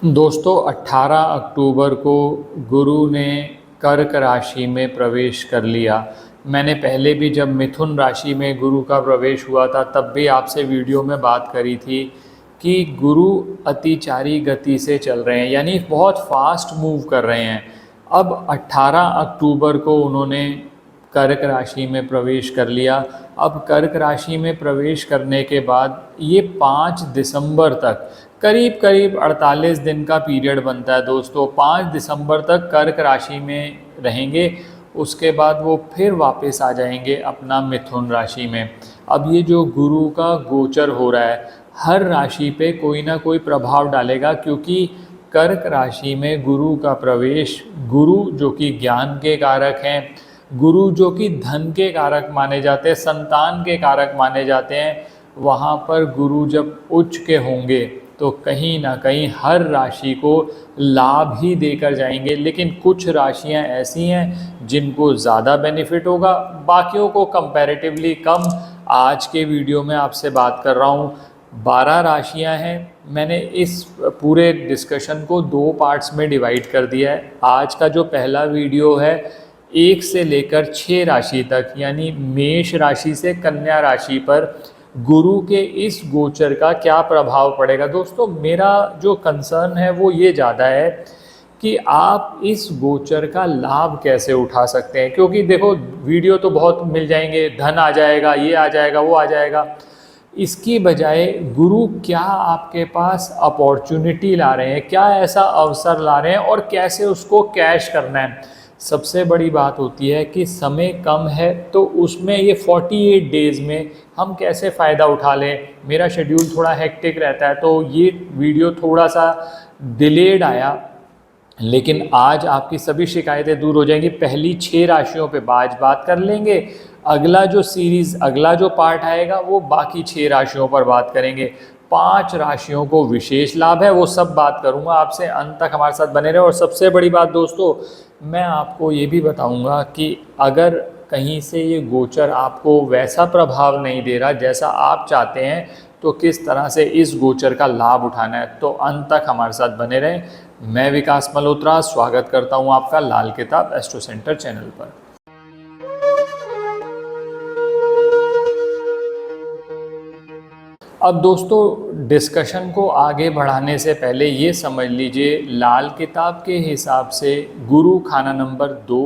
दोस्तों 18 अक्टूबर को गुरु ने कर्क राशि में प्रवेश कर लिया। मैंने पहले भी जब मिथुन राशि में गुरु का प्रवेश हुआ था तब भी आपसे वीडियो में बात करी थी कि गुरु अतिचारी गति से चल रहे हैं, यानी बहुत फास्ट मूव कर रहे हैं। अब 18 अक्टूबर को उन्होंने कर्क राशि में प्रवेश कर लिया। अब कर्क राशि में प्रवेश करने के बाद ये 5 दिसंबर तक करीब करीब 48 दिन का पीरियड बनता है दोस्तों। 5 दिसंबर तक कर्क राशि में रहेंगे, उसके बाद वो फिर वापस आ जाएंगे अपना मिथुन राशि में। अब ये जो गुरु का गोचर हो रहा है हर राशि पे कोई ना कोई प्रभाव डालेगा, क्योंकि कर्क राशि में गुरु का प्रवेश, गुरु जो कि ज्ञान के कारक हैं, गुरु जो कि धन के कारक माने जाते हैं, संतान के कारक माने जाते हैं, वहाँ पर गुरु जब उच्च के होंगे तो कहीं ना कहीं हर राशि को लाभ ही देकर जाएंगे। लेकिन कुछ राशियां ऐसी हैं जिनको ज़्यादा बेनिफिट होगा, बाकियों को कंपैरेटिवली कम। आज के वीडियो में आपसे बात कर रहा हूँ, 12 राशियां हैं। मैंने इस पूरे डिस्कशन को 2 पार्ट्स में डिवाइड कर दिया है। आज का जो पहला वीडियो है 1 से लेकर 6 राशि तक, यानी मेष राशि से कन्या राशि पर गुरु के इस गोचर का क्या प्रभाव पड़ेगा। दोस्तों मेरा जो कंसर्न है वो ये ज़्यादा है कि आप इस गोचर का लाभ कैसे उठा सकते हैं। क्योंकि देखो वीडियो तो बहुत मिल जाएंगे, धन आ जाएगा, ये आ जाएगा, वो आ जाएगा, इसकी बजाय गुरु क्या आपके पास अपॉर्चुनिटी ला रहे हैं, क्या ऐसा अवसर ला रहे हैं और कैसे उसको कैश करना है। सबसे बड़ी बात होती है कि समय कम है तो उसमें ये 48 डेज़ में हम कैसे फ़ायदा उठा लें। मेरा शेड्यूल थोड़ा हेक्टिक रहता है तो ये वीडियो थोड़ा सा डिलेड आया, लेकिन आज आपकी सभी शिकायतें दूर हो जाएंगी। पहली 6 राशियों पे आज बात कर लेंगे, अगला जो सीरीज़, अगला जो पार्ट आएगा वो बाकी 6 राशियों पर बात करेंगे। 5 राशियों को विशेष लाभ है, वो सब बात करूंगा आपसे, अंत तक हमारे साथ बने रहे। और सबसे बड़ी बात दोस्तों, मैं आपको ये भी बताऊंगा कि अगर कहीं से ये गोचर आपको वैसा प्रभाव नहीं दे रहा जैसा आप चाहते हैं तो किस तरह से इस गोचर का लाभ उठाना है, तो अंत तक हमारे साथ बने रहें। मैं विकास मल्होत्रा स्वागत करता हूं आपका लाल किताब एस्ट्रो सेंटर चैनल पर। अब दोस्तों डिस्कशन को आगे बढ़ाने से पहले ये समझ लीजिए, लाल किताब के हिसाब से गुरु खाना नंबर 2,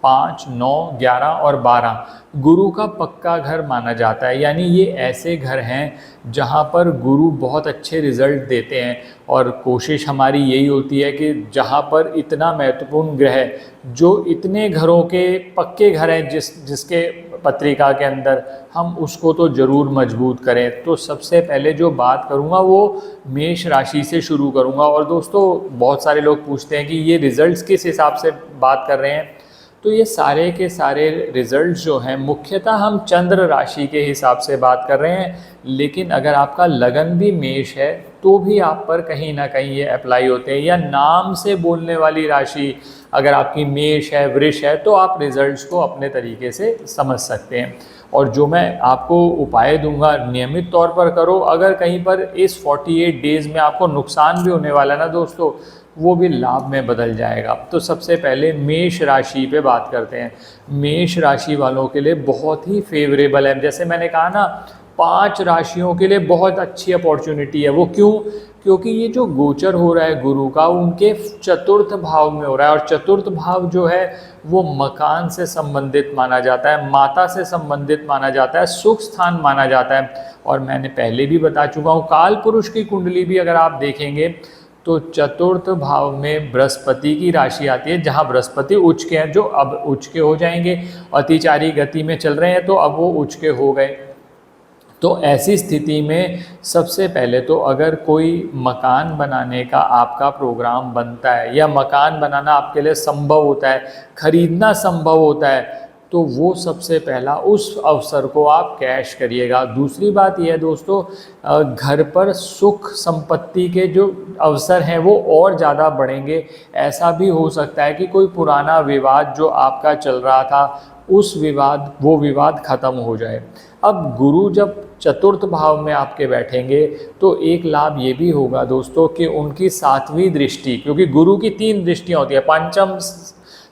5, 9, 11 और 12 गुरु का पक्का घर माना जाता है। यानी ये ऐसे घर हैं जहाँ पर गुरु बहुत अच्छे रिजल्ट देते हैं। और कोशिश हमारी यही होती है कि जहाँ पर इतना महत्वपूर्ण ग्रह, जो इतने घरों के पक्के घर हैं जिसके पत्रिका के अंदर, हम उसको तो ज़रूर मजबूत करें। तो सबसे पहले जो बात करूँगा वो मेष राशि से शुरू करूँगा। और दोस्तों बहुत सारे लोग पूछते हैं कि ये रिज़ल्ट्स किस हिसाब से बात कर रहे हैं, तो ये सारे के सारे रिज़ल्ट्स जो हैं मुख्यतः हम चंद्र राशि के हिसाब से बात कर रहे हैं। लेकिन अगर आपका लगन भी मेष है तो भी आप पर कहीं ना कहीं ये अप्लाई होते हैं। या नाम से बोलने वाली राशि अगर आपकी मेष है, वृष है, तो आप रिज़ल्ट्स को अपने तरीके से समझ सकते हैं। और जो मैं आपको उपाय दूंगा नियमित तौर पर करो। अगर कहीं पर इस 48 डेज़ में आपको नुकसान भी होने वाला ना दोस्तों, वो भी लाभ में बदल जाएगा। तो सबसे पहले मेष राशि पे बात करते हैं। मेष राशि वालों के लिए बहुत ही फेवरेबल है। जैसे मैंने कहा ना, 5 राशियों के लिए बहुत अच्छी अपॉर्चुनिटी है। वो क्यों? क्योंकि ये जो गोचर हो रहा है गुरु का, उनके चतुर्थ भाव में हो रहा है। और चतुर्थ भाव जो है वो मकान से संबंधित माना जाता है, माता से संबंधित माना जाता है, सुख स्थान माना जाता है। और मैंने पहले भी बता चुका हूँ, काल पुरुष की कुंडली भी अगर आप देखेंगे तो चतुर्थ भाव में बृहस्पति की राशि आती है, जहां बृहस्पति उच्च के हैं, जो अब उच्च के हो जाएंगे। अतिचारी गति में चल रहे हैं तो अब वो उच्च के हो गए। तो ऐसी स्थिति में सबसे पहले तो अगर कोई मकान बनाने का आपका प्रोग्राम बनता है या मकान बनाना आपके लिए संभव होता है, खरीदना संभव होता है, तो वो सबसे पहला उस अवसर को आप कैश करिएगा। दूसरी बात यह है दोस्तों, घर पर सुख संपत्ति के जो अवसर हैं वो और ज़्यादा बढ़ेंगे। ऐसा भी हो सकता है कि कोई पुराना विवाद जो आपका चल रहा था वो विवाद खत्म हो जाए। अब गुरु जब चतुर्थ भाव में आपके बैठेंगे तो एक लाभ ये भी होगा दोस्तों कि उनकी 7वीं दृष्टि, क्योंकि गुरु की 3 दृष्टियाँ होती है, पंचम,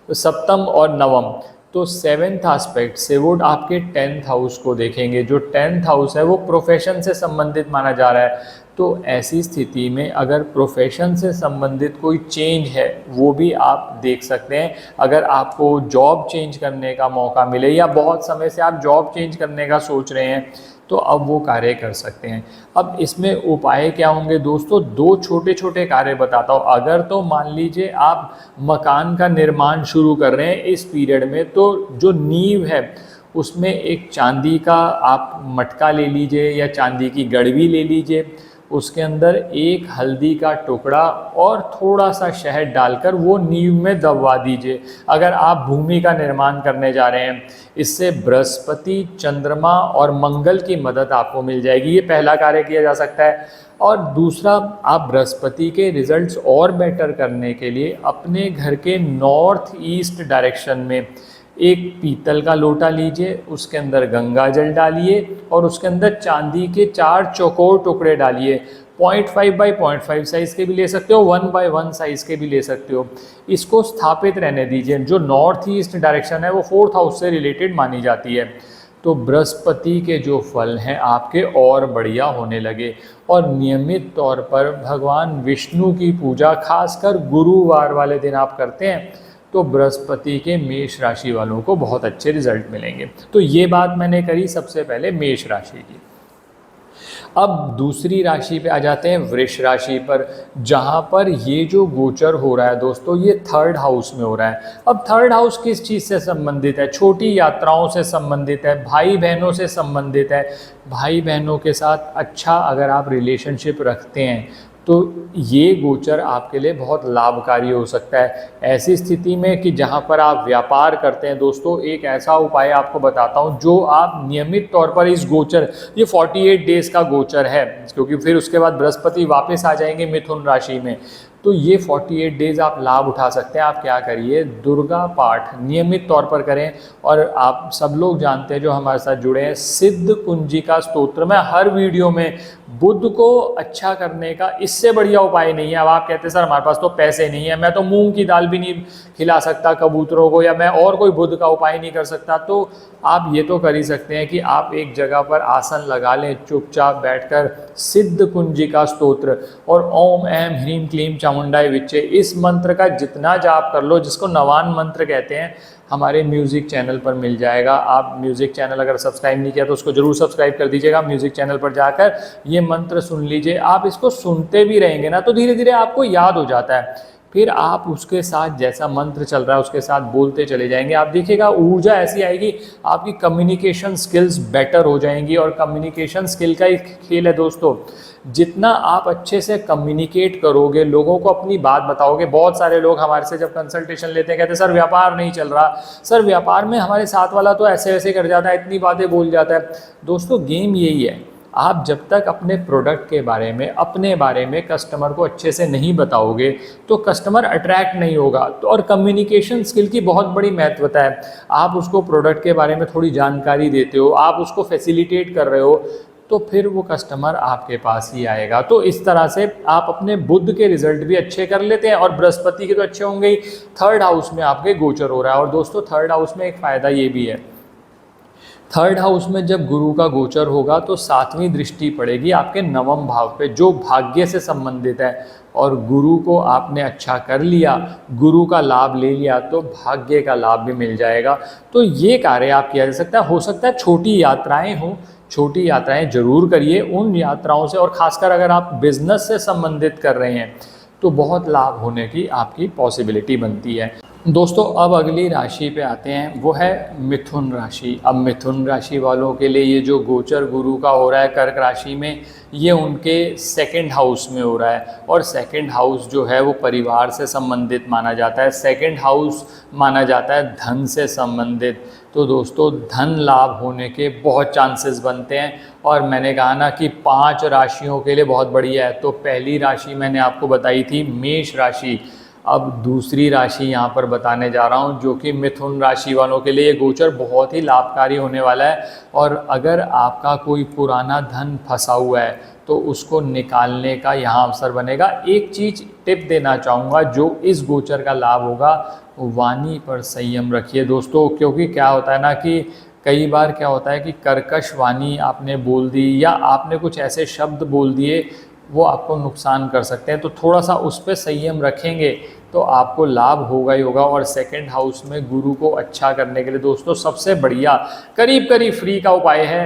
सप्तम और नवम, तो 7th एस्पेक्ट से वो आपके 10th हाउस को देखेंगे। जो 10th हाउस है वो प्रोफेशन से संबंधित माना जा रहा है। तो ऐसी स्थिति में अगर प्रोफेशन से संबंधित कोई चेंज है वो भी आप देख सकते हैं। अगर आपको जॉब चेंज करने का मौका मिले या बहुत समय से आप जॉब चेंज करने का सोच रहे हैं तो अब वो कार्य कर सकते हैं। अब इसमें उपाय क्या होंगे दोस्तों, 2 छोटे छोटे कार्य बताता हूँ। अगर तो मान लीजिए आप मकान का निर्माण शुरू कर रहे हैं इस पीरियड में, तो जो नींव है उसमें एक चांदी का आप मटका ले लीजिए या चांदी की गड़वी ले लीजिए, उसके अंदर एक हल्दी का टुकड़ा और थोड़ा सा शहद डालकर वो नींव में दबवा दीजिए। अगर आप भूमि का निर्माण करने जा रहे हैं, इससे बृहस्पति, चंद्रमा और मंगल की मदद आपको मिल जाएगी। ये पहला कार्य किया जा सकता है। और दूसरा, आप बृहस्पति के रिजल्ट्स और बेटर करने के लिए अपने घर के नॉर्थ ईस्ट डायरेक्शन में एक पीतल का लोटा लीजिए, उसके अंदर गंगा जल डालिए और उसके अंदर चांदी के 4 चौकोर टुकड़े डालिए। 0.5 बाई 0.5 साइज़ के भी ले सकते हो, 1 बाई 1 साइज़ के भी ले सकते हो। इसको स्थापित रहने दीजिए। जो नॉर्थ ईस्ट डायरेक्शन है वो 4th हाउस से रिलेटेड मानी जाती है। तो बृहस्पति के जो फल हैं आपके और बढ़िया होने लगे। और नियमित तौर पर भगवान विष्णु की पूजा खासकर गुरुवार वाले दिन आप करते हैं तो बृहस्पति के मेष राशि वालों को बहुत अच्छे रिजल्ट मिलेंगे। तो ये बात मैंने करी सबसे पहले मेष राशि की। अब दूसरी राशि पे आ जाते हैं, वृष राशि पर, जहाँ पर ये जो गोचर हो रहा है दोस्तों ये 3rd हाउस में हो रहा है। अब 3rd हाउस किस चीज़ से संबंधित है? छोटी यात्राओं से संबंधित है, भाई बहनों से संबंधित है। भाई बहनों के साथ अच्छा अगर आप रिलेशनशिप रखते हैं तो ये गोचर आपके लिए बहुत लाभकारी हो सकता है। ऐसी स्थिति में कि जहाँ पर आप व्यापार करते हैं दोस्तों, एक ऐसा उपाय आपको बताता हूँ जो आप नियमित तौर पर इस गोचर, ये 48 डेज़ का गोचर है, क्योंकि फिर उसके बाद बृहस्पति वापस आ जाएंगे मिथुन राशि में, तो ये 48 डेज़ आप लाभ उठा सकते हैं। आप क्या करिए, दुर्गा पाठ नियमित तौर पर करें। और आप सब लोग जानते हैं जो हमारे साथ जुड़े हैं, सिद्ध कुंजिका स्तोत्र मैं हर वीडियो में बुध को अच्छा करने का इससे बढ़िया उपाय नहीं है। अब आप कहते हैं सर हमारे पास तो पैसे नहीं है, मैं तो मूंग की दाल भी नहीं खिला सकता कबूतरों को, या मैं और कोई बुध का उपाय नहीं कर सकता, तो आप ये तो कर ही सकते हैं कि आप एक जगह पर आसन लगा लें, चुपचाप बैठकर सिद्ध कुंजिका स्तोत्र और ओम ऐम ह्रीम क्लीम चामुंडाय विच्चे, इस मंत्र का जितना जाप कर लो, जिसको नवान मंत्र कहते हैं, हमारे म्यूज़िक चैनल पर मिल जाएगा। आप म्यूज़िक चैनल अगर सब्सक्राइब नहीं किया तो उसको ज़रूर सब्सक्राइब कर दीजिएगा। म्यूज़िक चैनल पर जाकर ये मंत्र सुन लीजिए। आप इसको सुनते भी रहेंगे ना तो धीरे धीरे आपको याद हो जाता है, फिर आप उसके साथ जैसा मंत्र चल रहा है उसके साथ बोलते चले जाएंगे। आप देखिएगा ऊर्जा ऐसी आएगी, आपकी कम्युनिकेशन स्किल्स बेटर हो जाएंगी। और कम्युनिकेशन स्किल का एक खेल है दोस्तों, जितना आप अच्छे से कम्युनिकेट करोगे, लोगों को अपनी बात बताओगे। बहुत सारे लोग हमारे से जब कंसल्टेशन लेते हैं कहते हैं सर व्यापार नहीं चल रहा, सर व्यापार में हमारे साथ वाला तो ऐसे वैसे कर जाता है, इतनी बातें बोल जाता है। दोस्तों गेम यही है, आप जब तक अपने प्रोडक्ट के बारे में, अपने बारे में कस्टमर को अच्छे से नहीं बताओगे तो कस्टमर अट्रैक्ट नहीं होगा। तो और कम्युनिकेशन स्किल की बहुत बड़ी महत्वता है। आप उसको प्रोडक्ट के बारे में थोड़ी जानकारी देते हो, आप उसको फैसिलिटेट कर रहे हो, तो फिर वो कस्टमर आपके पास ही आएगा। तो इस तरह से आप अपने बुध के रिजल्ट भी अच्छे कर लेते हैं और बृहस्पति के तो अच्छे होंगे ही, 3rd हाउस में आपके गोचर हो रहा है। और दोस्तों 3rd हाउस में एक फ़ायदा ये भी है, 3rd हाउस में जब गुरु का गोचर होगा तो 7वीं दृष्टि पड़ेगी आपके 9वें भाव पे जो भाग्य से संबंधित है। और गुरु को आपने अच्छा कर लिया, गुरु का लाभ ले लिया तो भाग्य का लाभ भी मिल जाएगा। तो ये कार्य आप किया जा सकता है। हो सकता है छोटी यात्राएं हों, छोटी यात्राएं जरूर करिए। उन यात्राओं से, और ख़ासकर अगर आप बिजनेस से संबंधित कर रहे हैं तो बहुत लाभ होने की आपकी पॉसिबिलिटी बनती है। दोस्तों अब अगली राशि पे आते हैं, वो है मिथुन राशि। अब मिथुन राशि वालों के लिए ये जो गोचर गुरु का हो रहा है कर्क राशि में, ये उनके 2nd हाउस में हो रहा है। और 2nd हाउस जो है वो परिवार से संबंधित माना जाता है। 2nd हाउस माना जाता है धन से संबंधित। तो दोस्तों धन लाभ होने के बहुत चांसेस बनते हैं। और मैंने कहा ना कि 5 राशियों के लिए बहुत बढ़िया है। तो पहली राशि मैंने आपको बताई थी मेष राशि। अब दूसरी राशि यहाँ पर बताने जा रहा हूँ, जो कि मिथुन राशि वालों के लिए ये गोचर बहुत ही लाभकारी होने वाला है। और अगर आपका कोई पुराना धन फंसा हुआ है तो उसको निकालने का यहाँ अवसर बनेगा। एक चीज़ टिप देना चाहूँगा, जो इस गोचर का लाभ होगा, वाणी पर संयम रखिए दोस्तों, क्योंकि क्या होता है ना कि कई बार क्या होता है कि कर्कश वाणी आपने बोल दी या आपने कुछ ऐसे शब्द बोल दिए वो आपको नुकसान कर सकते हैं। तो थोड़ा सा उस पर संयम रखेंगे तो आपको लाभ होगा ही होगा। और सेकंड हाउस में गुरु को अच्छा करने के लिए दोस्तों सबसे बढ़िया करीब करीब फ्री का उपाय है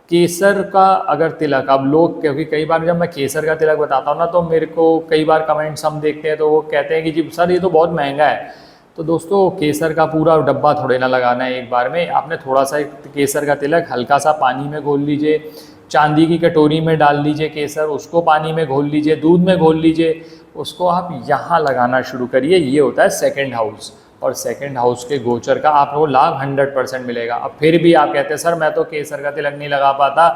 केसर का अगर तिलक। अब लोग, क्योंकि कई बार जब मैं केसर का तिलक बताता हूँ ना तो मेरे को कई बार कमेंट्स हम देखते हैं तो वो कहते हैं कि जी सर ये तो बहुत महंगा है। तो दोस्तों केसर का पूरा डब्बा थोड़े ना लगाना है एक बार में। आपने थोड़ा सा केसर का तिलक हल्का सा पानी में घोल लीजिए, चांदी की कटोरी में डाल लीजिए केसर, उसको पानी में घोल लीजिए, दूध में घोल लीजिए, उसको आप यहाँ लगाना शुरू करिए। ये होता है सेकंड हाउस। और सेकंड हाउस के गोचर का आपको लाभ 100% मिलेगा। अब फिर भी आप कहते हैं सर मैं तो केसर का तिलक नहीं लगा पाता,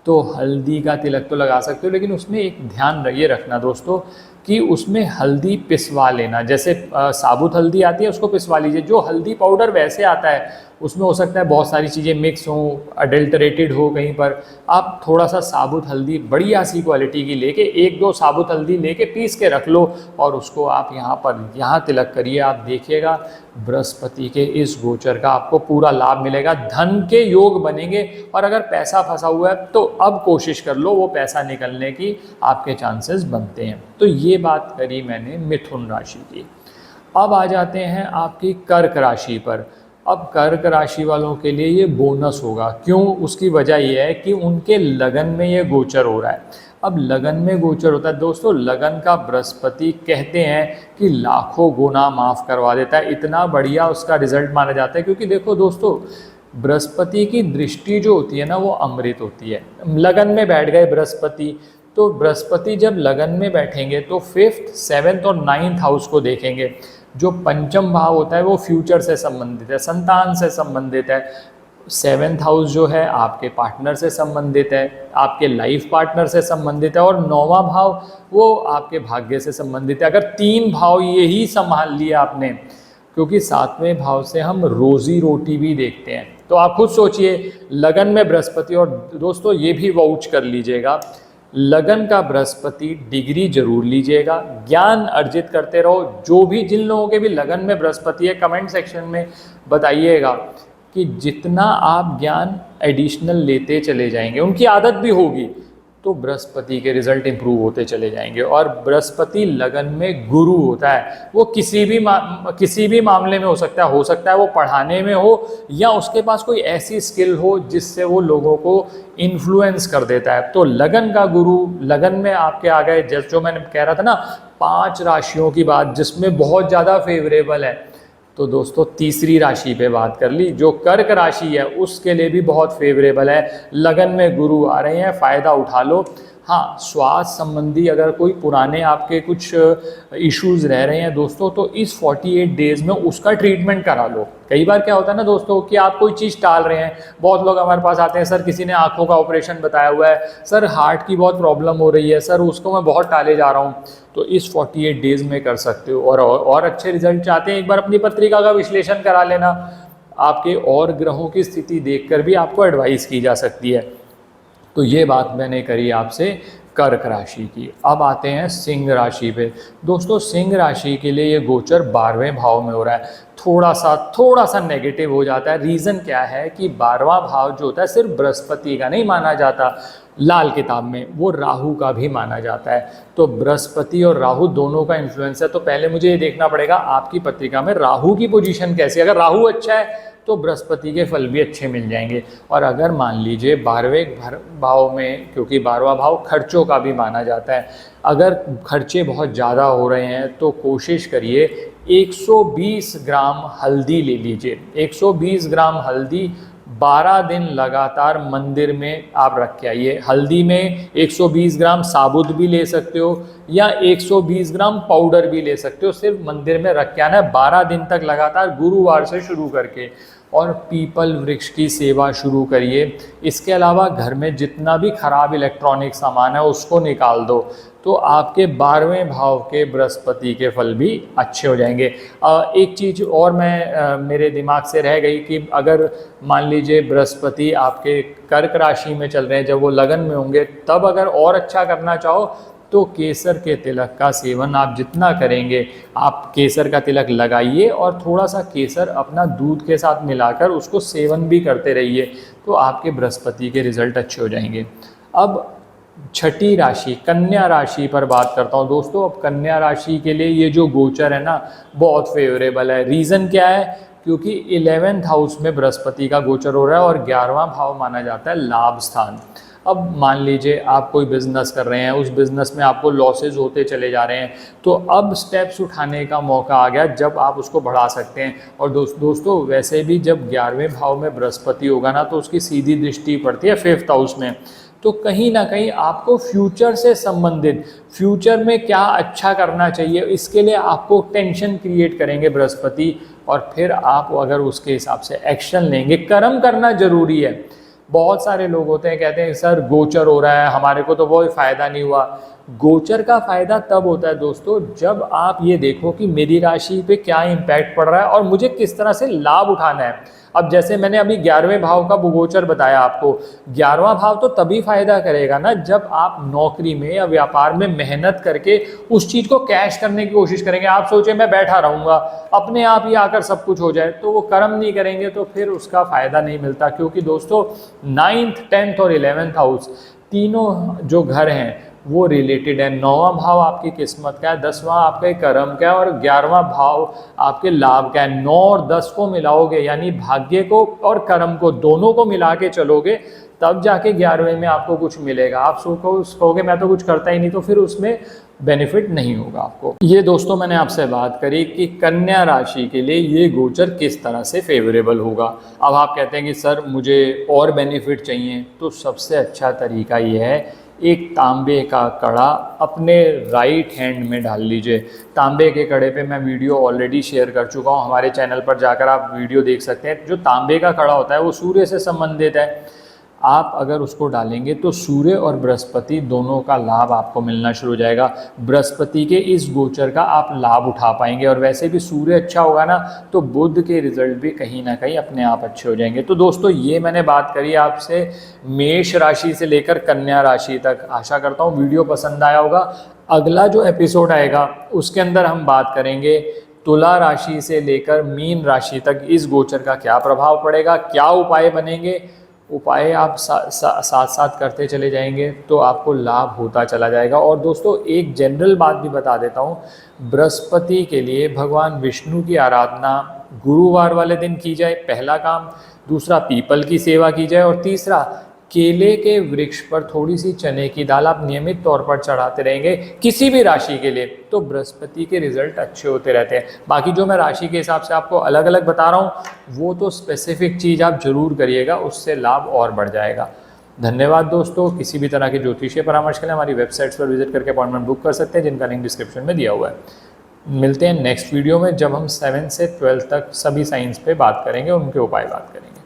तो हल्दी का तिलक तो लगा सकते हो, लेकिन उसमें एक ध्यान ये रखना दोस्तों कि उसमें हल्दी पिसवा लेना। जैसे साबुत हल्दी आती है उसको पिसवा लीजिए। जो हल्दी पाउडर वैसे आता है उसमें हो सकता है बहुत सारी चीज़ें मिक्स हों, अडल्टरेटेड हो कहीं पर। आप थोड़ा सा साबुत हल्दी बढ़िया सी क्वालिटी की लेके, 1-2 साबुत हल्दी लेके पीस के रख लो और उसको आप यहाँ तिलक करिए। आप देखिएगा बृहस्पति के इस गोचर का आपको पूरा लाभ मिलेगा, धन के योग बनेंगे। और अगर पैसा फंसा हुआ है तो अब कोशिश कर लो, वो पैसा निकलने की आपके चांसेस बनते हैं। तो ये बात करी मैंने मिथुन राशि की। अब आ जाते हैं आपकी कर्क राशि पर। अब कर्क राशि वालों के लिए ये बोनस होगा। क्यों? उसकी वजह यह है कि उनके लगन में ये गोचर हो रहा है। अब लगन में गोचर होता है दोस्तों, लगन का बृहस्पति कहते हैं कि लाखों गुना माफ़ करवा देता है। इतना बढ़िया उसका रिजल्ट माना जाता है, क्योंकि देखो दोस्तों बृहस्पति की दृष्टि जो होती है ना वो अमृत होती है। लगन में बैठ गए बृहस्पति, तो बृहस्पति जब लगन में बैठेंगे तो 5th, 7th और 9th हाउस को देखेंगे। जो पंचम भाव होता है वो फ्यूचर से संबंधित है, संतान से संबंधित है। 7th हाउस जो है आपके पार्टनर से संबंधित है, आपके लाइफ पार्टनर से संबंधित है। और 9वां भाव वो आपके भाग्य से संबंधित है। अगर 3 भाव यही संभाल लिया आपने, क्योंकि 7वें भाव से हम रोजी रोटी भी देखते हैं। तो आप खुद सोचिए लगन में बृहस्पति, और दोस्तों ये भी वाउच कर लीजिएगा, लगन का बृहस्पति डिग्री जरूर लीजिएगा, ज्ञान अर्जित करते रहो। जो भी जिन लोगों के भी लगन में बृहस्पति है कमेंट सेक्शन में बताइएगा कि जितना आप ज्ञान एडिशनल लेते चले जाएंगे, उनकी आदत भी होगी, तो बृहस्पति के रिजल्ट इंप्रूव होते चले जाएंगे। और बृहस्पति लगन में गुरु होता है, वो किसी भी मामले में हो सकता है वो पढ़ाने में हो या उसके पास कोई ऐसी स्किल हो जिससे वो लोगों को इन्फ्लुएंस कर देता है। तो लगन का गुरु लगन में आपके आ गए। जैसे जो मैंने कह रहा था ना 5 राशियों की बात जिसमें बहुत ज़्यादा फेवरेबल है, तो दोस्तों तीसरी राशि पे बात कर ली जो कर्क राशि है, उसके लिए भी बहुत फेवरेबल है। लगन में गुरु आ रहे हैं, फ़ायदा उठा लो। हाँ, स्वास्थ्य संबंधी अगर कोई पुराने आपके कुछ इश्यूज़ रह रहे हैं दोस्तों, तो इस 48 डेज़ में उसका ट्रीटमेंट करा लो। कई बार क्या होता है ना दोस्तों कि आप कोई चीज़ टाल रहे हैं। बहुत लोग हमारे पास आते हैं, सर किसी ने आंखों का ऑपरेशन बताया हुआ है, सर हार्ट की बहुत प्रॉब्लम हो रही है, सर उसको मैं बहुत टाले जा रहा हूँ। तो इस 48 डेज़ में कर सकते हो। और अच्छे रिजल्ट चाहते हैं, एक बार अपनी पत्रिका का विश्लेषण करा लेना। आपके और ग्रहों की स्थिति देखकर भी आपको एडवाइस की जा सकती है। तो ये बात मैंने करी आपसे कर्क राशि की। अब आते हैं सिंह राशि पे। दोस्तों सिंह राशि के लिए ये गोचर 12वें भाव में हो रहा है। थोड़ा सा नेगेटिव हो जाता है। रीज़न क्या है कि 12वां भाव जो होता है सिर्फ बृहस्पति का नहीं माना जाता, लाल किताब में वो राहु का भी माना जाता है। तो बृहस्पति और राहु दोनों का इन्फ्लुएंस है। तो पहले मुझे ये देखना पड़ेगा आपकी पत्रिका में राहु की पोजीशन कैसी है। अगर राहु अच्छा है तो बृहस्पति के फल भी अच्छे मिल जाएंगे। और अगर मान लीजिए 12वें भाव में, क्योंकि 12वां भाव खर्चों का भी माना जाता है, अगर खर्चे बहुत ज़्यादा हो रहे हैं तो कोशिश करिए 120 ग्राम हल्दी ले लीजिए। 120 ग्राम हल्दी 12 दिन लगातार मंदिर में आप रख के आइए। हल्दी में 120 ग्राम साबुत भी ले सकते हो या 120 ग्राम पाउडर भी ले सकते हो। सिर्फ मंदिर में रख के आना है 12 दिन तक लगातार, गुरुवार से शुरू करके। और पीपल वृक्ष की सेवा शुरू करिए। इसके अलावा घर में जितना भी खराब इलेक्ट्रॉनिक सामान है उसको निकाल दो। तो आपके 12वें भाव के बृहस्पति के फल भी अच्छे हो जाएंगे। एक चीज़ और मेरे दिमाग से रह गई कि अगर मान लीजिए बृहस्पति आपके कर्क राशि में चल रहे हैं, जब वो लगन में होंगे, तब अगर और अच्छा करना चाहो तो केसर के तिलक का सेवन आप जितना करेंगे, आप केसर का तिलक लगाइए और थोड़ा सा केसर अपना दूध के साथ मिलाकर उसको सेवन भी करते रहिए, तो आपके बृहस्पति के रिजल्ट अच्छे हो जाएंगे। अब छठी राशि कन्या राशि पर बात करता हूँ दोस्तों। अब कन्या राशि के लिए ये जो गोचर है ना, बहुत फेवरेबल है। रीज़न क्या है? क्योंकि 11th हाउस में बृहस्पति का गोचर हो रहा है और 11वां भाव माना जाता है लाभ स्थान। अब मान लीजिए आप कोई बिज़नेस कर रहे हैं, उस बिज़नेस में आपको लॉसेज होते चले जा रहे हैं, तो अब स्टेप्स उठाने का मौका आ गया जब आप उसको बढ़ा सकते हैं। और दोस्तों वैसे भी जब 11वें भाव में बृहस्पति होगा ना, तो उसकी सीधी दृष्टि पड़ती है 5th हाउस में, तो कहीं ना कहीं आपको फ्यूचर से संबंधित, फ्यूचर में क्या अच्छा करना चाहिए, इसके लिए आपको टेंशन क्रिएट करेंगे बृहस्पति, और फिर आप अगर उसके हिसाब से एक्शन लेंगे, कर्म करना जरूरी है। बहुत सारे लोग होते हैं कहते हैं सर गोचर हो रहा है, हमारे को तो कोई फ़ायदा नहीं हुआ। गोचर का फ़ायदा तब होता है दोस्तों जब आप ये देखो कि मेरी राशि पे क्या इम्पैक्ट पड़ रहा है और मुझे किस तरह से लाभ उठाना है। अब जैसे मैंने अभी 11वें भाव का गोचर बताया आपको, 11वां भाव तो तभी फ़ायदा करेगा ना जब आप नौकरी में या व्यापार में मेहनत करके उस चीज़ को कैश करने की कोशिश करेंगे। आप सोचे मैं बैठा रहूँगा, अपने आप ही आकर सब कुछ हो जाए, तो वो कर्म नहीं करेंगे तो फिर उसका फ़ायदा नहीं मिलता। क्योंकि दोस्तों 9th 10th और 11th हाउस तीनों जो घर हैं वो रिलेटेड है। 9वां भाव आपकी किस्मत का है, 10वां आपके कर्म का है और 11वां भाव आपके लाभ का है। 9 और 10 को मिलाओगे, यानी भाग्य को और कर्म को दोनों को मिला के चलोगे, तब जाके 11वें में आपको कुछ मिलेगा। आप सोचोगे मैं तो कुछ करता ही नहीं, तो फिर उसमें बेनिफिट नहीं होगा आपको। ये दोस्तों मैंने आपसे बात करी कि कन्या राशि के लिए ये गोचर किस तरह से फेवरेबल होगा। अब आप कहते हैं कि सर मुझे और बेनिफिट चाहिए, तो सबसे अच्छा तरीका ये है, एक तांबे का कड़ा अपने राइट हैंड में डाल लीजिए। तांबे के कड़े पे मैं वीडियो ऑलरेडी शेयर कर चुका हूँ, हमारे चैनल पर जाकर आप वीडियो देख सकते हैं। जो तांबे का कड़ा होता है वो सूर्य से संबंधित है। आप अगर उसको डालेंगे तो सूर्य और बृहस्पति दोनों का लाभ आपको मिलना शुरू हो जाएगा। बृहस्पति के इस गोचर का आप लाभ उठा पाएंगे, और वैसे भी सूर्य अच्छा होगा ना, तो बुध के रिजल्ट भी कहीं ना कहीं अपने आप अच्छे हो जाएंगे। तो दोस्तों ये मैंने बात करी आपसे मेष राशि से लेकर कन्या राशि तक। आशा करता हूँ वीडियो पसंद आया होगा। अगला जो एपिसोड आएगा उसके अंदर हम बात करेंगे तुला राशि से लेकर मीन राशि तक इस गोचर का क्या प्रभाव पड़ेगा, क्या उपाय बनेंगे। उपाय आप साथ साथ करते चले जाएंगे तो आपको लाभ होता चला जाएगा। और दोस्तों एक जनरल बात भी बता देता हूँ, बृहस्पति के लिए भगवान विष्णु की आराधना गुरुवार वाले दिन की जाए, पहला काम। दूसरा, पीपल की सेवा की जाए। और तीसरा, केले के वृक्ष पर थोड़ी सी चने की दाल आप नियमित तौर पर चढ़ाते रहेंगे किसी भी राशि के लिए, तो बृहस्पति के रिजल्ट अच्छे होते रहते हैं। बाकी जो मैं राशि के हिसाब से आपको अलग अलग बता रहा हूँ वो तो स्पेसिफिक चीज़ आप जरूर करिएगा, उससे लाभ और बढ़ जाएगा। धन्यवाद दोस्तों। किसी भी तरह के ज्योतिषीय परामर्श के लिए हमारी वेबसाइट्स पर विजिट करके अपॉइंटमेंट बुक कर सकते हैं, जिनका लिंक डिस्क्रिप्शन में दिया हुआ है। मिलते हैं नेक्स्ट वीडियो में, जब हम 7 से 12 तक सभी साइंस पे बात करेंगे, उनके उपाय बात करेंगे।